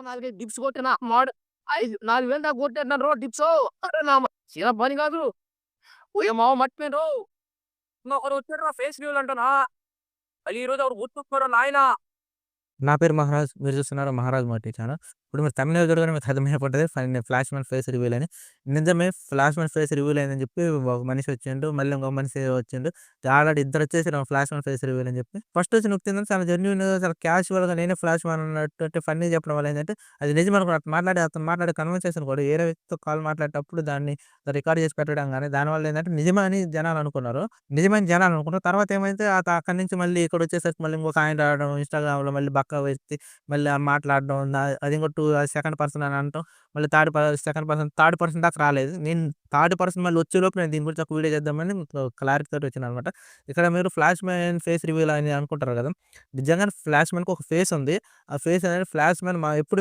4, 5 dips కొట్టిన. మాడు 4,000 దాకా కొట్టేసినానురో డిప్సు. అరె నా చిన్న పని కాదు. ఒరేయ్ మామ మర్చిపోయానురో. ఇంకొకడు వచ్చాడురా ఫేస్ రివీల్ అంటనా. ఈరోజు ఎవరు గుర్తొస్తున్నారో నాయనా. నా పేరు మహారాజ్. మీరు చూస్తున్నారు 'మహారాజ్ మోటివ్' ఛానల్. ఇప్పుడు మీరు థంబ్‌నెయిల్ చూడగానే మీకు అర్థమైపోతది ఫ్లాష్ మ్యాన్ ఫేస్ రివీల్ అని. నిజమే ఫ్లాష్ మ్యాన్ ఫేస్ రివీల్ అయిందని చెప్పి ఒక మనిషి వచ్చిండు. మళ్ళీ ఇంకో మనిషి వచ్చిండు. ఆల్రెడీ ఇద్దరొచ్చేసారు ఫ్లాష్ మ్యాన్ ఫేస్ రివీల్ అని చెప్పి. ఫస్ట్ వచ్చిన వ్యక్తి ఏందంటే చాలా జెన్యూన్‌గా చాలా క్యాజువల్‌గా నేనే ఫ్లాష్ మ్యాన్ అన్నట్టు అంటే ఫన్నీగా చెప్పడం వల్ల ఏందంటే అది నిజమనుకుని అతను మాట్లాడే కన్వర్సేషన్ కూడా వేరే వ్యక్తితో కాల్ మాట్లాడేటప్పుడు దాన్ని రికార్డ్ చేసి పెట్టడం గాని దానివల్ల ఏందంటే నిజమే అని జనాలు అనుకున్నారు. నిజమని జనాలు అనుకున్నారు. తర్వాత ఏమైతే అక్కడి నుంచి మళ్ళీ ఇక్కడొచ్చేసరికి మళ్ళీ ఇంకొక ఆయన రావడం ఇన్‌స్టాగ్రామ్‌లో మళ్ళీ బక్క వ్యక్తి మళ్ళీ మాట్లాడడం అది ఇంకో సెకండ్ పర్సన్ అని అనటం. మళ్ళీ థర్డ్ పర్సన్ దాకా రాలేదు. నేను థర్డ్ పర్సన్ మళ్ళీ వచ్చేలోపు నేను దీని గురించి ఒక వీడియో చేద్దామని క్లారిటీతోటి వచ్చాననమాట. ఇక్కడ మీరు ఫ్లాష్ మ్యాన్ ఫేస్ రివీల్ అని అనుకుంటారు కదా! నిజంగానే ఫ్లాష్ మ్యాన్‌కి ఒక ఫేస్ ఉంది. ఆ ఫేస్ అనేది ఫ్లాష్ మ్యాన్ ఎప్పుడు